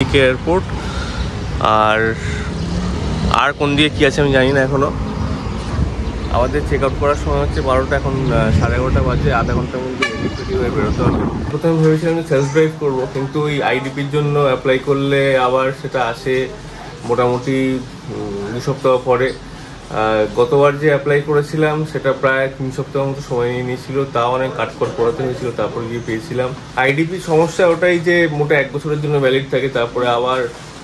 Airport. আর কোন দিকে কী আছে আমি জানি না এখনও। আমাদের চেক আউট করার সময় হচ্ছে 12টা, এখন 11:30 বাজে। আধা ঘন্টার মধ্যে রেডি হয়ে বেরোতে হবে। প্রথমে ভেবেছিলাম যে সেলফ ড্রাইভ করবো, কিন্তু ওই আইডিপির জন্য অ্যাপ্লাই করলে আবার সেটা আসে মোটামুটি 2 সপ্তাহ পরে। গতবার যে অ্যাপ্লাই করেছিলাম সেটা প্রায় 3 সপ্তাহ মতো সময় নিয়ে নিয়েছিল, তাও অনেক কাটকট পড়াতে হয়েছিল, তারপরে গিয়ে পেয়েছিলাম। আইডিপির সমস্যা ওটাই যে মোটা 1 বছরের জন্য ভ্যালিড থাকে, তারপরে আবার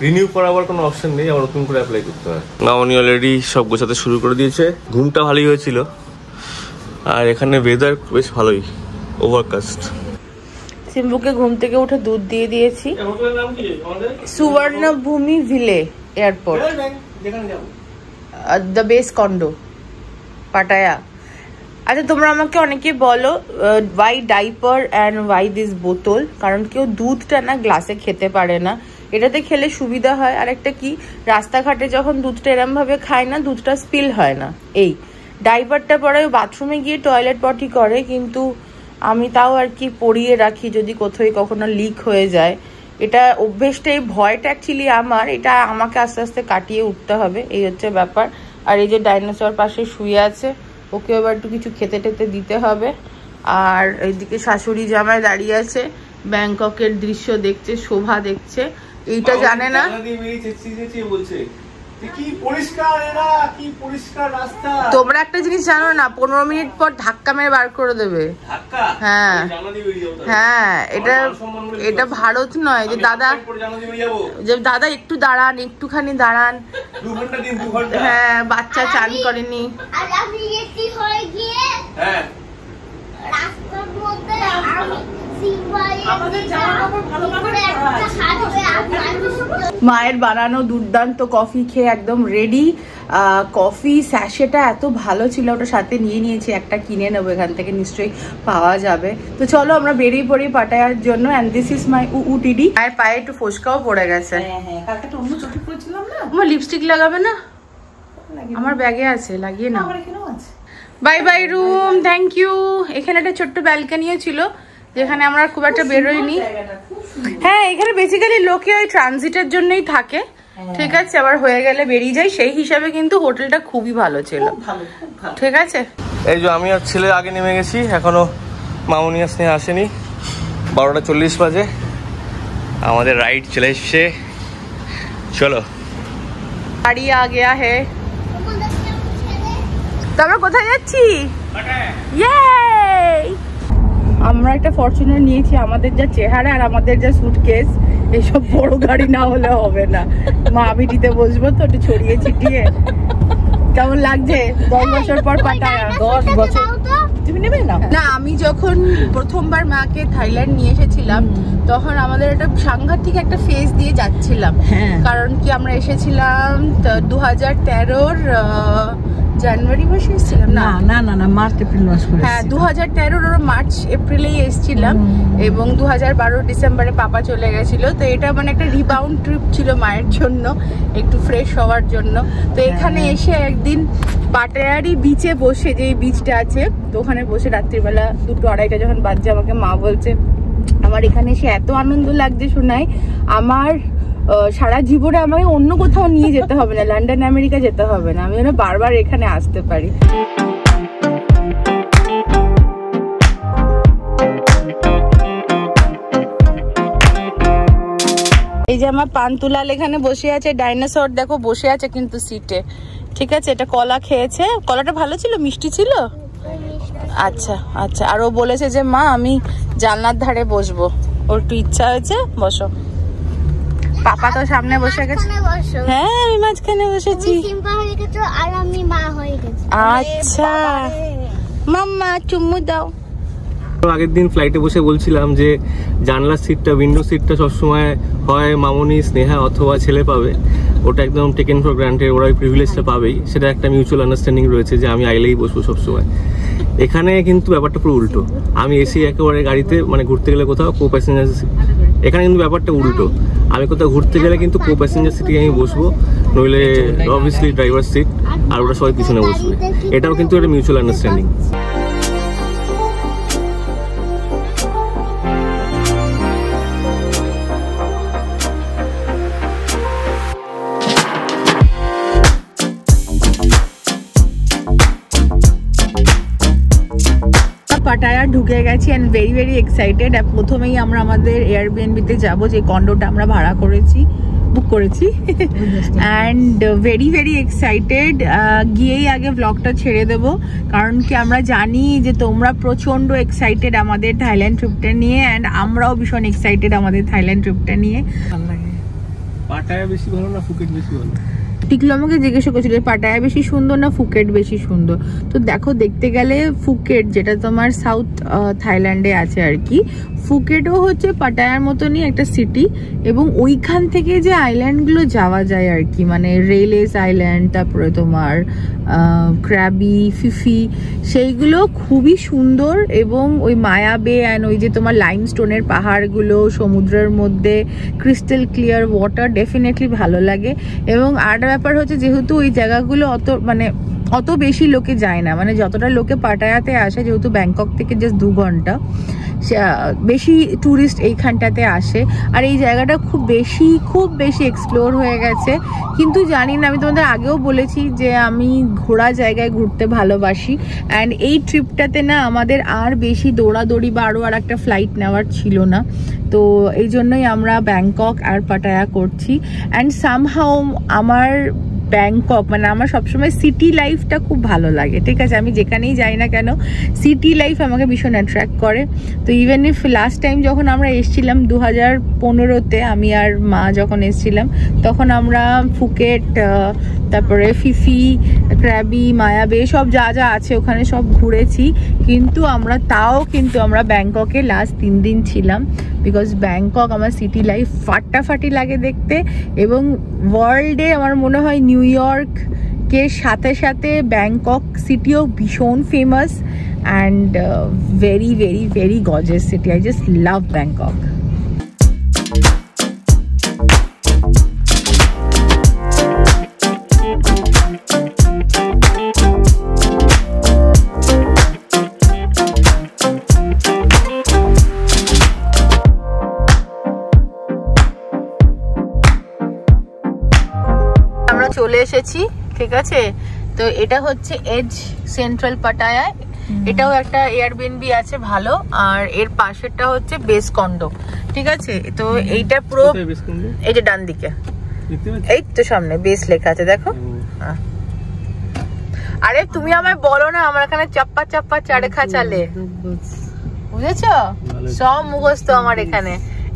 রিনিউ করাবার কোনো অপশন নেই, আবার নতুন করে অ্যাপ্লাই করতে হয়। মামনি অলরেডি সব গোছাতে শুরু করে দিয়েছে। ঘুমটা ভালোই হয়েছিল, আর এখানে ওয়েদার বেশ ভালোই, ওভারকাস্ট। সিম্বুকে ঘুম থেকে উঠে দুধ দিয়ে দিয়েছি। সুবর্ণভূমি ভিলে airport, the base condo, Pattaya. আচ্ছা, তোমরা আমাকে অনেকে বলো why diaper and why this বোতল, কারণ কেউ দুধটা না গ্লাসে খেতে পারে না। এটাতে খেলে সুবিধা হয়। আর একটা কি, রাস্তাঘাটে যখন দুধটা এরম ভাবে খায় না, দুধটা স্পিল হয় না। এই ডাইপারটা পরে বাথরুমে গিয়ে টয়লেট পটি করে, কিন্তু আমি তাও আর কি পরিয়ে রাখি যদি কোথাও কখনো লিক হয়ে যায়। এটা অভ্যেসটা, এই ভয়টা অ্যাকচুয়ালি আমার, এটা আমাকে আস্তে আস্তে কাটিয়ে উঠতে হবে, এই হচ্ছে ব্যাপার। আর এই যে ডাইনোসর পাশে শুয়ে আছে, ওকে এবার একটু কিছু খেতে টেতে দিতে হবে। আর এইদিকে শাশুড়ি জামাই দাঁড়িয়ে আছে, ব্যাংককের দৃশ্য দেখছে, শোভা দেখছে। এইটা জানে না তোমরা একটা জিনিস জানো না, 15 মিনিট পর ধাক্কা মেরে বার করে দেবে। হ্যাঁ হ্যাঁ, এটা ভারত নয় যে দাদা একটু দাঁড়ান, একটুখানি দাঁড়ান। হ্যাঁ, বাচ্চা চান করেনি। মায়ের বানানো দুর্দান্ত কফি খেয়ে একদম রেডি। কফি স্যাশেটা এত ভালো ছিল, ওটা সাথে নিয়ে নিয়েছি। একটা কিনে নেবো, এখান থেকে নিশ্চয়ই পাওয়া যাবে। তো চলো আমরা বেরিয়ে পড়ি পাটায়ার জন্য। And this is my OOTD. মায়ের পায়ে একটু ফোসকাও পড়ে গেছে। আমার লিপস্টিক লাগাবে না? আমার ব্যাগে আছে, লাগিয়ে না। Bye bye room, thank you. এখানে একটা ছোট্ট ব্যালকনিও ছিল, যেখানে আমরা খুব একটা বেরোইনি। হ্যাঁ, এখানে বেসিক্যালি লোকে ওই ট্রানজিটের জন্যই থাকে, ঠিক আছে। আবার হয়ে গেলে বেরিয়ে যায়, সেই হিসাবে কিন্তু হোটেলটা খুবই ভালো ছিল, ঠিক আছে। এই যে আমি আর ছেলে আগে নেমে গেছি, এখনো মামনি স্নেহা আসেনি। 12:40 বাজে, আমাদের রাইড চলে এসছে। চলো, গাড়ি আ গয়া হে। তো আমরা কোথায় যাচ্ছি? আমরা একটা ফরচুনার নিয়েছি। আমাদের যা চেহারা আর আমাদের যা সুটকেস, এইসব বড় গাড়ি না হলে হবে না। মা বিটিতে বসবো তো, একটু ছড়িয়ে ছিটিয়ে। কেমন লাগছে 10 বছর পর পাটায়া? 10 বছর তুমি নেবে না? না, আমি যখন প্রথমবার মাকে থাইল্যান্ড নিয়ে এসেছিলাম, তখন আমাদের একটা সাংঘাতিক একটা ফেজ দিয়ে যাচ্ছিলাম। কারণ কি, আমরা এসেছিলাম 2013-র জানুয়ারি মাসে এসেছিলাম। না, মার্চ এপ্রিল মাস। হ্যাঁ, 2013-র মার্চ এপ্রিলেই এসেছিলাম, এবং 2012 ডিসেম্বরে পাপা চলে গেছিল। তো এটা মানে একটা রিবাউন্ড ট্রিপ ছিল মায়ের জন্য, একটু ফ্রেশ হওয়ার জন্য। তো এখানে এসে একদিন পাটায়ারি বিচে বসে, যে বিচটা আছে, তো ওখানে বসে রাত্রিবেলা 2-2:30 যখন বাজছে, আমাকে মা বলছে আমার এখানে এসে এত আনন্দ লাগছে, শোনাই আমার সারা জীবনে আমাকে অন্য কোথাও নিয়ে যেতে হবে না, লন্ডন আমেরিকা যেতে হবে না, আমি যেন বারবার এখানে আসতে পারি। এই যে আমার পান্তুলাল এখানে বসে আছে, ডাইনোসর দেখো বসে আছে কিন্তু সিটে, ঠিক আছে। এটা কলা খেয়েছে, কলাটা ভালো ছিল, মিষ্টি ছিল। আচ্ছা আচ্ছা, আর ও বলেছে যে মা আমি জানলার ধারে বসবো, ওর একটু ইচ্ছা হয়েছে, বসো। পাপা তো সামনে বসে গেছে। হ্যাঁ, আমি মাঝখানে বসেছি। আচ্ছা মাম্মা চুম্মু দাও। আগের দিন ফ্লাইটে বসে বলছিলাম যে জানলার সিটটা, উইন্ডো সিটটা সবসময় হয় মামনি, স্নেহা অথবা ছেলে পাবে। ওটা একদম টেকেন ফর গ্রান্টেড, ওরা ওই প্রিভিলেজটা পাবেই। সেটা একটা মিউচুয়াল আন্ডারস্ট্যান্ডিং রয়েছে যে আমি আইলেই বসবো সবসময়। এখানে কিন্তু ব্যাপারটা পুরো উল্টো। আমি এসি একেবারে গাড়িতে, মানে ঘুরতে গেলে কোথাও কো প্যাসেঞ্জার, এখানে কিন্তু ব্যাপারটা উল্টো। আমি কোথাও ঘুরতে গেলে কিন্তু কো প্যাসেঞ্জার সিটে আমি বসবো, নইলে অবভিয়াসলি ড্রাইভার সিট, আর ওরা সবাই পিছনে বসবে। এটাও কিন্তু একটা মিউচুয়াল আন্ডারস্ট্যান্ডিং। ঢুকে গেছি অ্যান্ড ভেরি ভেরি এক্সাইটেড। প্রথমেই আমরা আমাদের এয়ারবিএনবিতে যাব, যে কন্ডোটা আমরা ভাড়া করেছি, বুক করেছি, অ্যান্ড ভেরি ভেরি এক্সাইটেড। গিয়েই আগে ব্লগটা ছেড়ে দেবো, কারণ কি আমরা জানি যে তোমরা প্রচণ্ড এক্সাইটেড আমাদের থাইল্যান্ড ট্রিপটা নিয়ে, অ্যান্ড আমরাও ভীষণ এক্সাইটেড আমাদের থাইল্যান্ড ট্রিপটা নিয়ে। পাটায়া বেশি ভালো না ফুকেট বেশি ভালো? টিকলো আমাকে জিজ্ঞাসা করছিল পাটায়া বেশি সুন্দর না ফুকেট বেশি সুন্দর। তো দেখো, দেখতে গেলে ফুকেট, যেটা তোমার সাউথ থাইল্যান্ডে আছে আর কি, ফুকেটও হচ্ছে পাটায়ার মতনই একটা সিটি, এবং ওইখান থেকে যে আইল্যান্ডগুলো যাওয়া যায় আর কি, মানে রেলেস আইল্যান্ড, তারপরে তোমার ক্র্যাবি, ফিফি, সেইগুলো খুবই সুন্দর। এবং ওই মায়া বে অ্যান্ড ওই যে তোমার লাইমস্টোনের পাহাড়গুলো, সমুদ্রের মধ্যে ক্রিস্টাল ক্লিয়ার ওয়াটার, ডেফিনেটলি ভালো লাগে। এবং আরেকটা ব্যাপার হচ্ছে, যেহেতু ওই জায়গাগুলো অত বেশি লোকে যায় না, মানে যতটা লোকে পাটায়াতে আসে, যেহেতু ব্যাংকক থেকে জাস্ট 2 ঘন্টা, বেশি ট্যুরিস্ট এইখানটাতে আসে। আর এই জায়গাটা খুব বেশি এক্সপ্লোর হয়ে গেছে। কিন্তু জানি না, আমি তোমাদের আগেও বলেছি যে আমি ঘোরা জায়গায় ঘুরতে ভালোবাসি, অ্যান্ড এই ট্রিপটাতে না আমাদের আর বেশি দৌড়াদৌড়ি বা আরও আর একটা ফ্লাইট নেওয়ার ছিল না। তো এই জন্যই আমরা ব্যাংকক আর পাটায়া করছি। অ্যান্ড সামহাও আমার ব্যাংকক, মানে আমার সবসময় সিটি লাইফটা খুব ভালো লাগে, ঠিক আছে? আমি যেখানেই যাই না কেন, সিটি লাইফ আমাকে ভীষণ অ্যাট্রাক্ট করে। তো ইভেন ইফ লাস্ট টাইম যখন আমরা এসেছিলাম 2015-তে, আমি আর মা যখন এসেছিলাম, তখন আমরা ফুকেট, তারপরে ফিফি, ক্র্যাবি, মায়া বে, সব যা যা আছে ওখানে সব ঘুরেছি। কিন্তু আমরা ব্যাংককে লাস্ট 3 দিন ছিলাম, বিকজ ব্যাংকক আমার সিটি লাইফ ফাটাফাটি লাগে দেখতে। এবং ওয়ার্ল্ডে আমার মনে হয় নিউ ইয়র্ককে সাথে সাথে ব্যাংকক সিটিও ভীষণ famous, and very very very gorgeous city. I just love Bangkok. চলে এসেছি, ঠিক আছে? তো এটা হচ্ছে এজ সেন্ট্রাল পাটায়া, এটাও একটা এয়ারবিএনবি আছে ভালো, আর এর পাশেরটা হচ্ছে বেস কন্ডো, ঠিক আছে? তো এইটা পুরো এই যে ডান দিকে, এই তো সামনে বেস লেখা আছে, দেখো। আরে তুমি আমায় বলো না, আমার এখানে চাপ্পা চাপ্পা চারখা চালে, বুঝেছো? সব মুখস্থ আমার এখানে।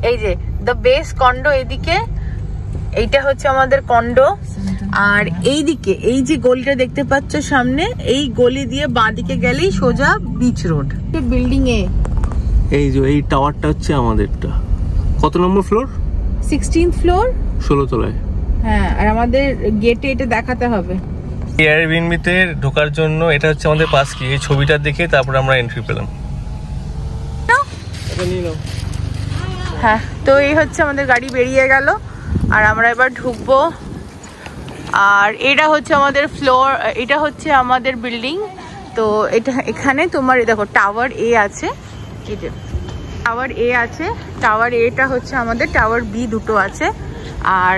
এই যে দ্য বেস কন্ডো, এদিকে এইটা হচ্ছে আমাদের কন্ডো, আর এইদিকে এই যে গলিটা দেখতে পাচ্ছ সামনে, এই গলি দিয়ে বাঁ দিকে গেলেই সোজা বিচ রোড। বিল্ডিং এ এই যে এই টাওয়ারটা হচ্ছে আমাদেরটা। কত নম্বর ফ্লোর? 16th ফ্লোর, 16 তলায়। হ্যাঁ, আর আমাদের গেটে এটা দেখাতে হবে। এয়ারবিএনবিতে ঢোকার জন্য এটা হচ্ছে আমাদের পাস কি, এই ছবিটা দেখে তারপর আমরা এন্ট্রি পেলাম। হ্যাঁ, তো এই হচ্ছে আমাদের গাড়ি বেরিয়ে গেল, আর আমরা এবার ঢুকবো। আর এটা হচ্ছে আমাদের ফ্লোর, এটা হচ্ছে আমাদের বিল্ডিং। তো এটা এখানে তোমার দেখো টাওয়ার এ আছে, এই যে টাওয়ার এ আছে, টাওয়ার এটা হচ্ছে আমাদের, টাওয়ার বি দুটো আছে। আর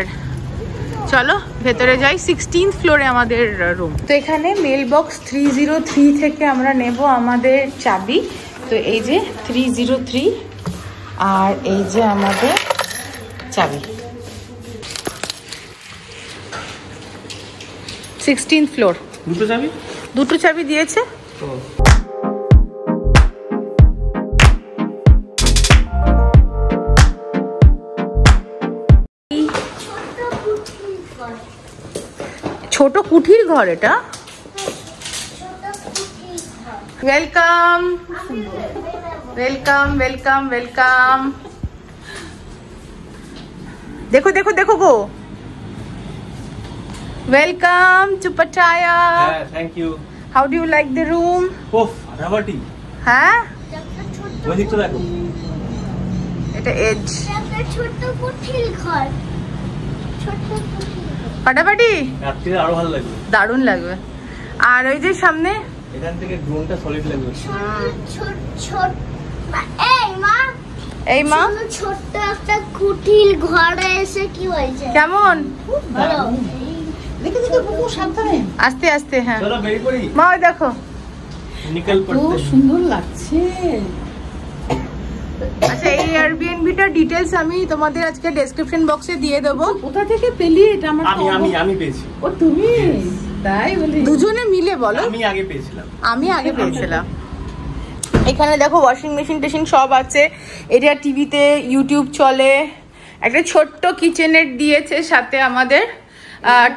চলো ভেতরে যাই, 16th ফ্লোরে আমাদের রুম। তো এখানে মেল বক্স 303 থেকে আমরা নেব আমাদের চাবি। তো এই যে 303, আর এই যে আমাদের চাবি। 16th floor. দুটো চাবি দিয়েছে। ছোট কুঠির ঘর এটা। Welcome welcome welcome welcome. দেখো দেখো দেখো গো, welcome to Pattaya. Thank you. How do you like the room? ওফ, ফাটাফাটি। হ্যাঁ, ওই দিকটা দেখো, এটা এজ ছোট কুঠির ঘর, ছোট ফাটাফাটি, রাত্রিরে আরো ভালো লাগবে, দারুণ লাগবে। আর ওই যে সামনে এখান থেকে ড্রোনটা সলিড লাগবে। ছোট ছোট এই মা, এই মা ছোট্ট একটা কুঠির ঘরে এসে কি হয়েছে? কেমন? ভালো। দেখে দেখে বুকু সাবধানে, আস্তে আস্তে। হ্যাঁ চলো বেরিয়ে পড়ি। মা ওই দেখো, निकल पड़ते हैं। সুন্দর লাগছে। আচ্ছা এই এয়ারবিএনবিটা ডিটেইলস আমি তোমাদের আজকে ডেসক্রিপশন বক্সে দিয়ে দেব। কোথা থেকে পেলি এটা? আমার আমি পেয়েছি। ও তুমি? তাই বলি দুজনে মিলে বলো। আমি আগে পেয়েছিলাম। এখানে দেখো ওয়াশিং মেশিন টেশিন সব আছে। এটা টিভিতে ইউটিউব চলে। একটা ছোট্ট কিচেনের দিয়েছে সাথে আমাদের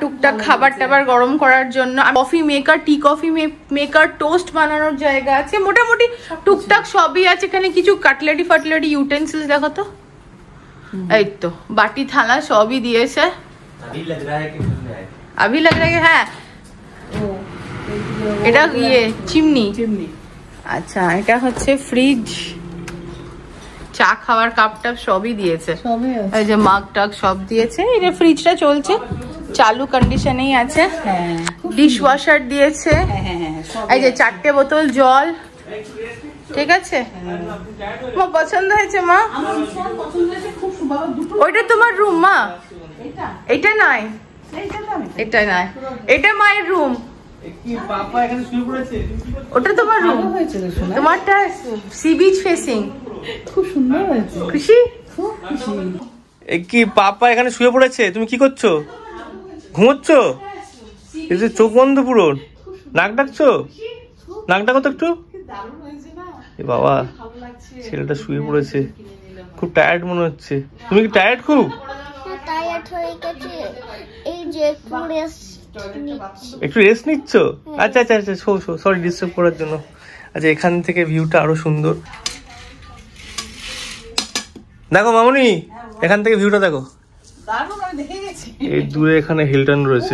টুকটাক খাবার টাবার গরম করার জন্য। Coffee maker, tea coffee maker, toast বানানোর জায়গা আছে। মোটামুটি টুকটাক সবই আছে এখানে। কিছু কাটলেরি ফাটলেরি ইউটেন্সিলস দেখো তো, এই তো বাটি থালা সবই দিয়েছে। আভি লাগ রা হ্যাঁ এটা চিমনি। আচ্ছা এটা হচ্ছে ফ্রিজ, চা খাওয়ার কাপ টাপ সবই দিয়েছে। এই যে মাগ টাগ সব দিয়েছে। এটা ফ্রিজটা চলছে, চালু কন্ডিশনেই আছে। ডিশ ওয়াশার দিয়েছে। এই যে 4টে বোতল জল, ঠিক আছে। মা পছন্দ হয়েছে? মা ওইটা তোমার রুম? মা এটা নয়, এটা নয়, এটা মায়ের রুম। ওটা তোমার রুম, তোমারটা সি বিচ ফেসিং। খুব সুন্দর হয়েছে। খুশি? খুব খুশি। কি পাপা এখানে শুয়ে পড়েছে? তুমি কি করছো? ঘুমোচ্ছ? চোখ বন্ধ পুরো? নাক ডাকছো? নাক ডাকো তো একটু। বাবা ছেলেটা শুয়ে পড়েছে, খুব টায়ার্ড মনে হচ্ছে। তুমি কি টায়ার্ড? খুব টায়ার্ড হয়ে গেছে, এই যে একটু রেস্ট নিচ্ছ? আচ্ছা আচ্ছা আচ্ছা, সরি ডিস্টার্ব করার জন্য। আচ্ছা এখান থেকে ভিউটা আরো সুন্দর। দেখো মামুনি, এখান থেকে ভিউটা দেখো। এই দূরে এখানে হিলটন রয়েছে।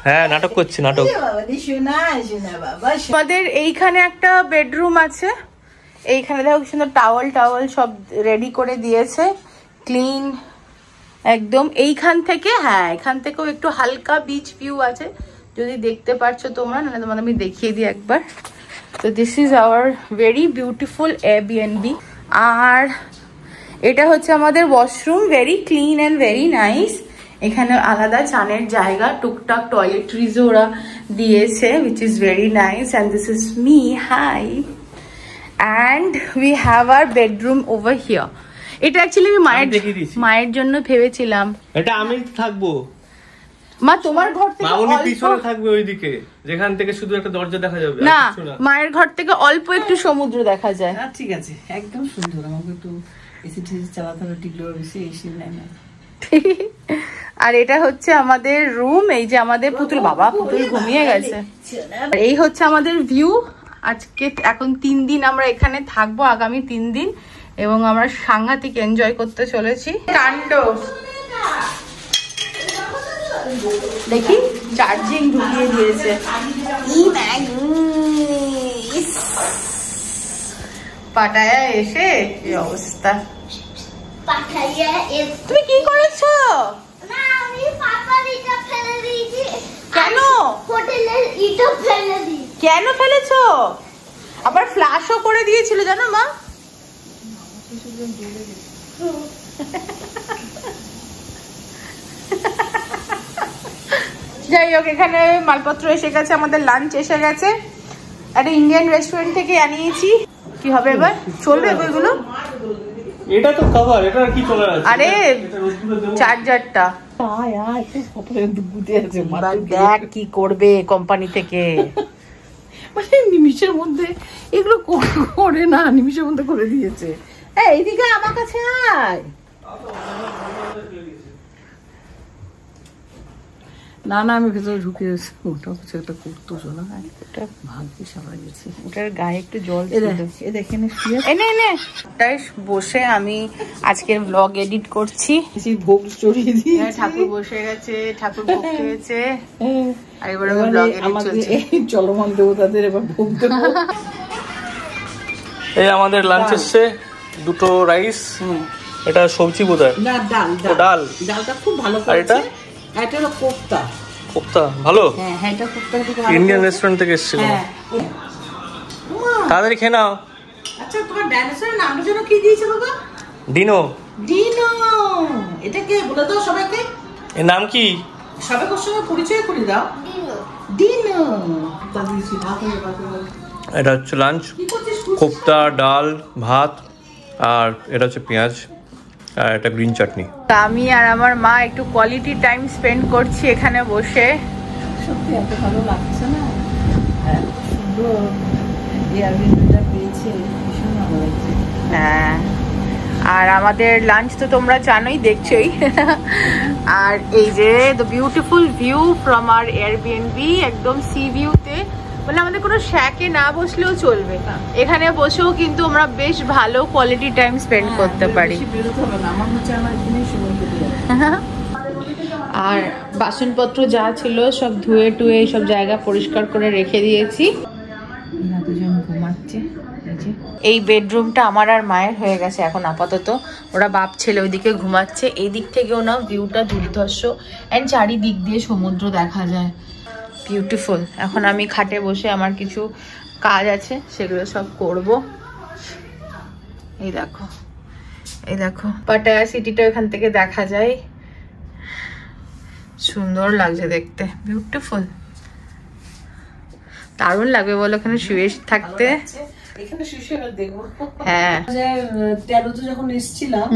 হ্যাঁ নাটক করছে, নাটক। আমাদের এইখানে একটা বেডরুম আছে। এইখানে দেখো কি সুন্দর টাওয়াল টাওয়াল সব রেডি করে দিয়েছে, ক্লিন একদম। এইখান থেকে হ্যাঁ এখান থেকেও একটু হালকা বিচ ভিউ আছে, যদি দেখতে পারছো তোমরা, নাহলে তোমাদের আমি দেখিয়ে দিই একবার। তো this is our very beautiful Airbnb. আর এটা হচ্ছে আমাদের washroom, very clean and very nice. এখানে আলাদা চানের জায়গা, টুকটাক টয়লেট্রিজও ওরা দিয়েছে, which is very nice. And this is me, hi. And we have our bedroom over here. এটা অ্যাকচুয়ালি আমি মায়ের জন্য ভেবেছিলাম। এটা আমি থাকবো। মা তোমার ঘর থেকে মামুনি পিছনে থাকবে ওইদিকে, যেখান থেকে শুধু একটা দরজা দেখা যাবে। না, মায়ের ঘর থেকে অল্প একটু সমুদ্র দেখা যায়। ঠিক আছে, একদম সুন্দর। আমাকে একটু এসি টেসি চালাতে হবে, টিকলো বেশি এসি নাই না। আর এটা হচ্ছে আমাদের রুম। এই যে আমাদের পুতুল, বাবা পুতুল ঘুমিয়ে গেছে। এই হচ্ছে আমাদের ভিউ। আজকে এখন 3 দিন আমরা এখানে থাকবো, আগামী 3 দিন, এবং আমরা সাংঘাতিক এনজয় করতে চলেছি। কাণ্ড দেখি, চার্জিং ঢুকিয়ে দিয়েছে। পাটায়া এসে কি অবস্থা। তুমি কি করেছো? না আমি পাপার ইটা ফেলে দিয়েছি। কেন? হোটেলের ইটা ফেলে দিয়েছি। কেন ফেলেছো? আবার ফ্ল্যাশও করে দিয়েছিল জানো মা। যাই হোক, এখানে মালপত্র এসে গেছে, আমাদের লাঞ্চ এসে গেছে। একটা ইন্ডিয়ান রেস্টুরেন্ট থেকে আনিয়েছি। কি হবে এবার? চলবে বইগুলো? এটা তো কভার, এটা আর কি চলে আছে? আরে চার্জারটা দেখ কি করবে কোম্পানি থেকে। মানে নিমিষের মধ্যে এগুলো করে না, নিমিষের মধ্যে করে দিয়েছে। এইদিকে আমার কাছে আয়। না না, আমি ভেতরে ঢুকে এসেছি। ওটা কিছু একটা করতো, শোনা ওটা ভাগ্যে সারা গেছে। ওটার গায়ে একটু জল এখানে এনে বসে আমি আজকের ব্লগ এডিট করছি। ভোগ চড়িয়ে দিয়ে ঠাকুর বসে গেছে, ঠাকুর ভোগ খেয়েছে। আর এবার আমি ব্লগ এডিট চলছে। চলমান দেবতাদের এবার ভোগ দেবো। এই আমাদের লাঞ্চ এসছে, 2টো রাইস, এটা সবজি বোধহয়। না ডাল, ডাল। ডালটা খুব ভালো। আর এটা হলো কোফতা। কোফতা ভালো? হ্যাঁ এটা কোফতা ইন্ডিয়ান রেস্টুরেন্ট থেকে এসেছিল। তাড়াতাড়ি খেয়ে নাও। আচ্ছা তোমার ডাইনোসরের নামটা যেন কি দিয়েছে বাবা? ডিনো। ডিনো, এটা কে বলে দাও সবাইকে। এর নাম কি? সবাইকার সঙ্গে পরিচয় করে দাও। ডিনার তা দিয়েছি ভাত হয়ে গেছে। এটা হচ্ছে লাঞ্চ, কি করছিস? কোপ্তা, ডাল, ভাত, আর এটা হচ্ছে পেঁয়াজ, আর এটা গ্রিন চাটনি। আমি আর আমার মা একটু কোয়ালিটি টাইম স্পেন্ড করছি এখানে বসে। সত্যি এত ভালো লাগছে না, সুন্দর এয়ারবিএনবিটা পেয়েছে, ভীষণ ভালো লাগছে। হ্যাঁ, আর আমাদের লাঞ্চ তো তোমরা জানোই, দেখছোই। আর এই যে the beautiful view from our Airbnb, একদম সি ভিউতে, মানে আমাদের কোনো শ্যাকে না বসলেও চলবে, এখানে বসেও কিন্তু আমরা বেশ ভালো কোয়ালিটি টাইম স্পেন্ড করতে পারি। বেরোতে হবে না, আমার হচ্ছে আমার এখানেই সময় কেটে যাবে। আর বাসনপত্র যা ছিল সব ধুয়ে টুয়ে সব জায়গা পরিষ্কার করে রেখে দিয়েছি। দুজন ঘুমাচ্ছে। এই বেডরুমটা আমার আর মায়ের হয়ে গেছে এখন আপাতত, ওরা বাপ ছেলে ওইদিকে ঘুমাচ্ছে। এই দিক থেকেও না ভিউটা দুর্ধর্ষ, এন্ড চারিদিক দিয়ে সমুদ্র দেখা যায়, বিউটিফুল। এখন আমি খাটে বসে আমার কিছু কাজ আছে সেগুলো সব করব। এই দেখো, এই দেখো পাটায়া সিটিটা এখান থেকে দেখা যায়, সুন্দর লাগছে দেখতে, বিউটিফুল। দারুণ লাগবে বলো এখানে শুয়ে থাকতে। এখানে শুয়ে দেখবো। হ্যাঁ, 13তে যখন এসেছিলাম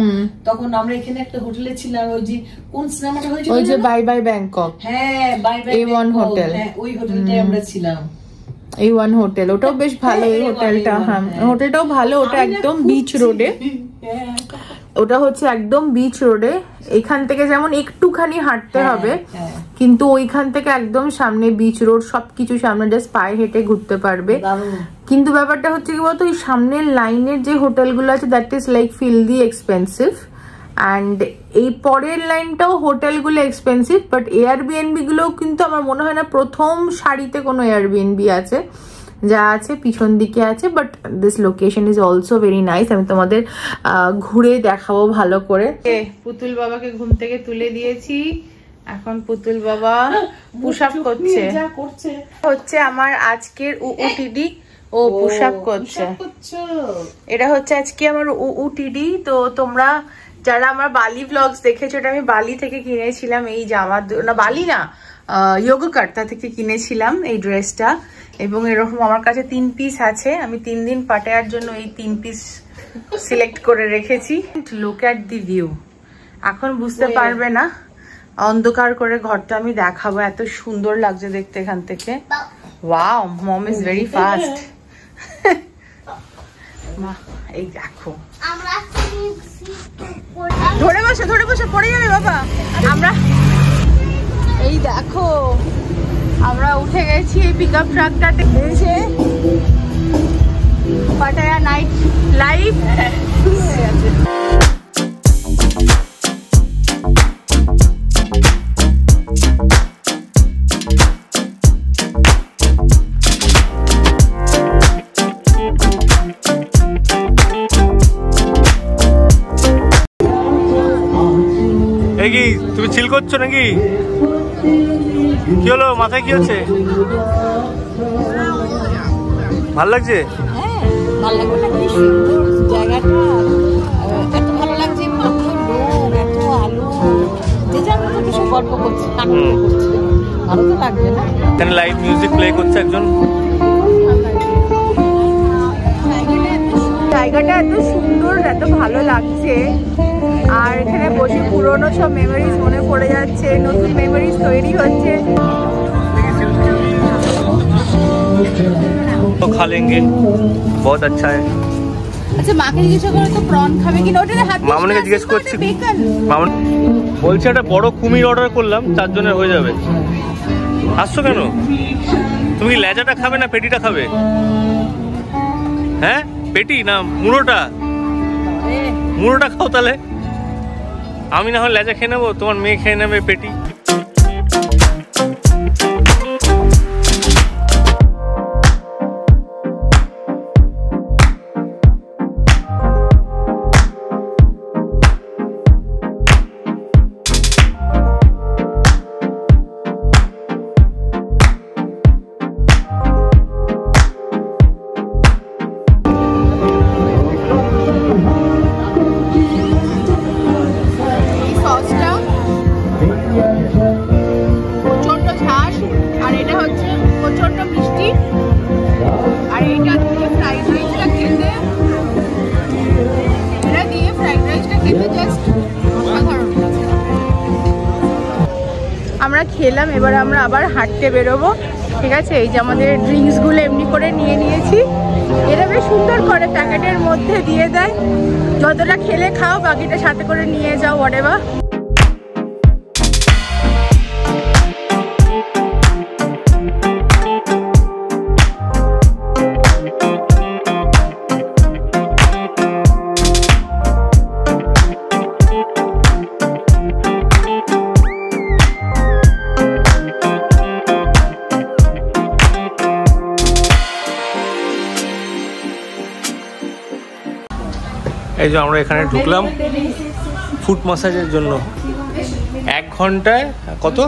তখন আমরা এখানে একটা হোটেলে ছিলাম, ওই যে কোন সিনেমাটা হয়েছিল, ওই যে বাই বাই ব্যাংকক। হ্যাঁ, বাই বাই A1 হোটেল, ওই হোটেলটায় আমরা ছিলাম। A1 হোটেল, ওটাও বেশ ভালো এই হোটেলটা। হ্যাঁ, হোটেলটাও ভালো, ওটা একদম বিচ রোডে। ওটা হচ্ছে একদম বিচ রোডে, এখান থেকে যেমন একটুখানি হাঁটতে হবে, কিন্তু ওইখান থেকে একদম সামনে বিচ রোড, সবকিছু সামনে, জাস্ট পায়ে হেঁটে ঘুরতে পারবে। কিন্তু ব্যাপারটা হচ্ছে কি বলতো, ওই সামনের লাইনের যে হোটেলগুলো আছে that is like filthy expensive, and এই পরের লাইনটাও হোটেলগুলো এক্সপেন্সিভ, বাট এয়ারবিএনবি গুলোও কিন্তু আমার মনে হয় না প্রথম সারিতে কোনো এয়ারবিএনবি আছে, যা আছে পিছন দিকে আছে। But this location is also very nice, আমি তোমাদের ঘুরে দেখাবো ভালো করে। পুতুল বাবাকে ঘুম থেকে তুলে দিয়েছি, এখন পুতুল বাবা পুশ আপ করছে। হচ্ছে আমার আজকের UUTD, ও পুশ আপ করছে। এটা হচ্ছে আজকে আমার UUTD। তো তোমরা যারা আমার বালি ব্লগস দেখেছো, এটা আমি বালি থেকে কিনেছিলাম এই জামা, না বালি না, ইয়োগকার্তা থেকে কিনেছিলাম এই ড্রেসটা, এবং এরকম আমার কাছে 3 পিস আছে। আমি 3 দিন পাটায়ার জন্য এই 3 পিস সিলেক্ট করে রেখেছি। লুক অ্যাট দি ভিউ, এখন বুঝতে পারবে না, অন্ধকার করে ঘরটা আমি দেখাবো, এত সুন্দর লাগছে দেখতে এখান থেকে। Wow, mom is very fast. মা এই দেখো, ধরে বসে পড়ে যাবে বাবা। আমরা এই দেখো, আমরা উঠে গেছি এই পিক আপ ট্রাকটাতে, এসে পাটায়া নাইট লাইফ। কি তুমি চিল করছো নাকি? কি হলো, মাথায় কি হচ্ছে? ভাল লাগছে? ভালো লাগবে না? কি সুন্দর জায়গাটা, এত ভালো লাগছে, কত লোক, এত আলো, যে যার মতো কিছু গল্প করছে, আনন্দ করছে, ভালো তো লাগবে না? এখানে লাইভ মিউজিক প্লে করছে একজন। জায়গাটা এত সুন্দর, এত ভালো লাগছে, আর এখানে বসে পুরনো সব মেমোরিজ মনে পড়ে যাচ্ছে, নতুন মেমোরিজ তৈরি হচ্ছে। तो खा लेंगे, बहुत अच्छा है। আচ্ছা, মাকে জিজ্ঞেস করো তো প্রন খাবে কিনা, ওটা হাত মামুনিকে জিজ্ঞেস করছি। মামুন বলছে একটা বড় কুমির অর্ডার করলাম, 4 জনের হয়ে যাবে। আসছো কেন? তুমি কি লেজাটা খাবে না পেটিটা খাবে? হ্যাঁ, পেটি না মুড়োটা? মুড়োটা খাও তাহলে, আমি না হয় লেজা খেয়ে নেবো, তোমার মেয়ে খেয়ে নেবে পেটি। আমরা খেলাম, এবার আমরা আবার হাঁটতে বেরোবো। ঠিক আছে, এই যে আমাদের ড্রিঙ্কসগুলো এমনি করে নিয়ে নিয়েছি। এরা বেশ সুন্দর করে প্যাকেটের মধ্যে দিয়ে দেয়, যতটা খেলে খাও, বাকিটা সাথে করে নিয়ে যাও, whatever। এই যে আমরা এখানে ঢুকলাম ফুট ম্যাসাজের জন্য। 1 ঘন্টায় কত?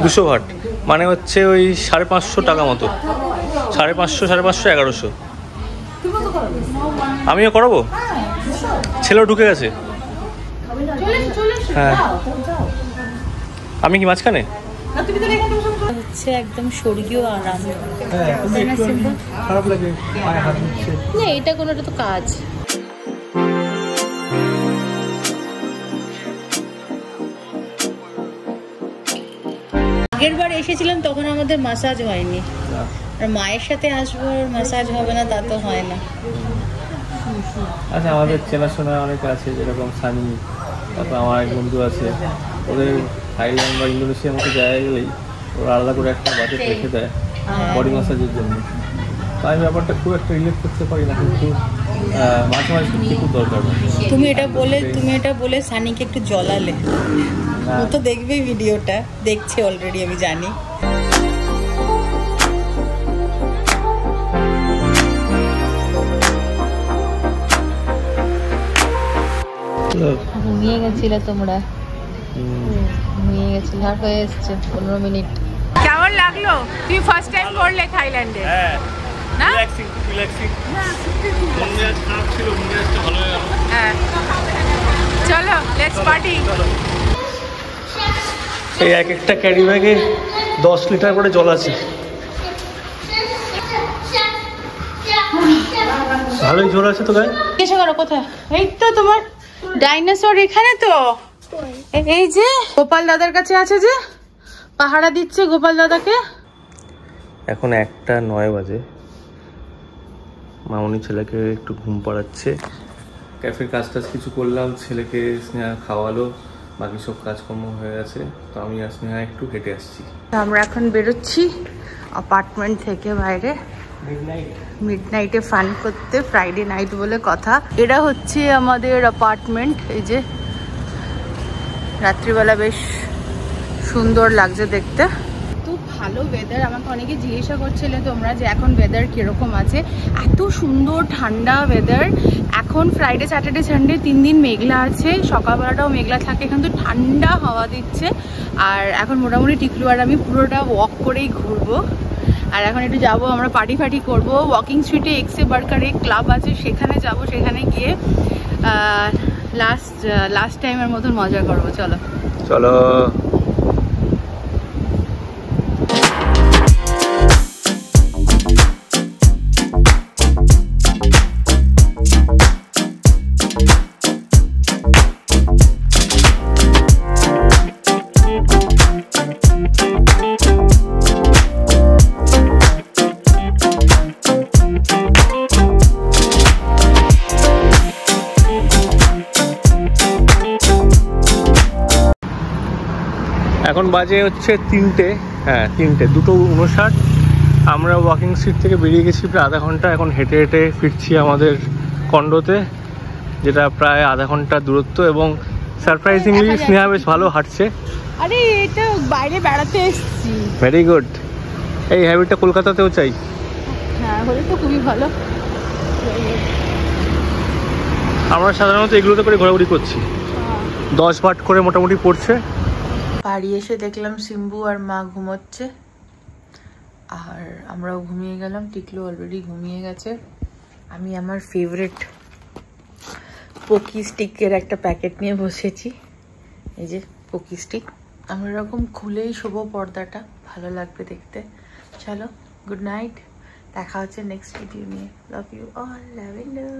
200 বাট, মানে হচ্ছে ওই 550 টাকা মতো। 550, 550, 1100। আমিও করাবো? ছেলেও ঢুকে গেছে। হ্যাঁ, আমি কি মাঝখানে? হচ্ছে একদম স্বর্গীয় আরাম। খারাপ লাগে না, এটা কোনোটা তো কাজ। আগের বার এসেছিলাম তখন আমাদের মাসাজ হয়নি, আর মায়ের সাথে আসবো মাসাজ হবে না তা তো হয় না। আচ্ছা, আমাদের চেনাশোনা অনেক আছে, যেরকম সানি, তারপর আমার এক বন্ধু আছে, ওদের থাইল্যান্ড বা ইন্দোনেশিয়ার মতো জায়গায় গেলেই ওরা আলাদা করে একটা বাজেট রেখে দেয় বডি ম্যাসাজের জন্য। তাই আমি ব্যাপারটা খুব একটা রিলেট করতে পারি না, কিন্তু মাঝে মাঝে সত্যি খুব দরকার। তুমি এটা বলে সানিকে একটু জ্বলালে, ও তো দেখবেই ভিডিওটা, দেখছে অলরেডি, আমি জানি। ঘুমিয়ে গেছিলে তোমরা, ঘুমিয়ে গেছিলে, আর হয়ে এসছে 15 মিনিট। কেমন লাগলো? তুমি ফার্স্ট টাইম করলে থাইল্যান্ডে? হ্যাঁ, না? রিল্যাক্সিং। মনে খারাপ ছিল, মনে ভালো হয়ে গেল। হ্যাঁ, চলো লেটস পার্টি। এই এক একটা ক্যারি ব্যাগে 10 লিটার করে জল আছে। ভালোই জল আছে তো গায়ে। এসে করো কোথায়? এই তো তোমার ডাইনোসর এখানে তো। এই যে গোপাল দাদার কাছে আছে, যে পাহারা দিচ্ছে গোপাল দাদাকে। এখন 1:09 বাজে। মামনি ছেলেকে একটু ঘুম পাড়াচ্ছে। ক্যাফের কাজ টাজ কিছু করলাম, ছেলেকে স্নেহা খাওয়ালো, বাকি সব কাজকর্ম হয়ে গেছে। তো আমি আর স্নেহা একটু হেঁটে আসছি। আমরা এখন বেরোচ্ছি অ্যাপার্টমেন্ট থেকে বাইরে, মিডনাইটে ফান করতে। ফ্রাইডে নাইট বলে কথা। এটা হচ্ছে আমাদের অ্যাপার্টমেন্ট। এই যে রাত্রিবেলা বেশ সুন্দর লাগছে দেখতে। এত ভালো ওয়েদার। আমাকে অনেকে জিজ্ঞাসা করছিলে তোমরা যে এখন ওয়েদার কিরকম আছে। এত সুন্দর ঠান্ডা ওয়েদার। এখন ফ্রাইডে, স্যাটারডে, সানডে 3 দিন মেঘলা আছে, সকালবেলাটাও মেঘলা থাকে, কিন্তু ঠান্ডা হাওয়া দিচ্ছে। আর এখন মোটামুটি টিকলু আর আমি পুরোটা ওয়াক করেই ঘুরবো। আর এখন একটু যাবো আমরা, পার্টি ফার্টি করবো। ওয়াকিং স্ট্রিটে এক্সে বার্কারে ক্লাব আছে, সেখানে যাব। সেখানে গিয়ে লাস্ট টাইমের মতন মজা করবো। চলো চলো। এখন বাজে হচ্ছে 3টে। হ্যাঁ, 3টে, 2:59। আমরা ওয়াকিং স্ট্রিট থেকে বেরিয়ে গেছি প্রায় আধা ঘন্টা। এখন হেঁটে হেঁটে ফিরছি আমাদের কন্ডোতে, যেটা প্রায় আধা ঘন্টার দূরত্ব। এবং সারপ্রাইজিংলি স্নেহা বেশ ভালো হাঁটছে। আরে এটা বাইরে বেড়াতে এসেছি। Very good. এই হ্যাবিটটা কলকাতাতেও চাই। হ্যাঁ, হলে তো খুবই ভালো। আমরা সাধারণত এগুলোতে করে ঘোরাঘুরি করছি। 10 বাট করে মোটামুটি পড়ছে। বাড়ি এসে দেখলাম সিম্বু আর মা ঘুমোচ্ছে, আর আমরাও ঘুমিয়ে গেলাম। টিকলু অলরেডি ঘুমিয়ে গেছে। আমি আমার ফেভারিট পোকি স্টিকের একটা প্যাকেট নিয়ে বসেছি। এই যে পোকি স্টিক। আমরা এরকম খুলেই শোবো পর্দাটা, ভালো লাগবে দেখতে। চলো, গুড নাইট। দেখা হচ্ছে নেক্সট ভিডিও নিয়ে। Love you all, lavender.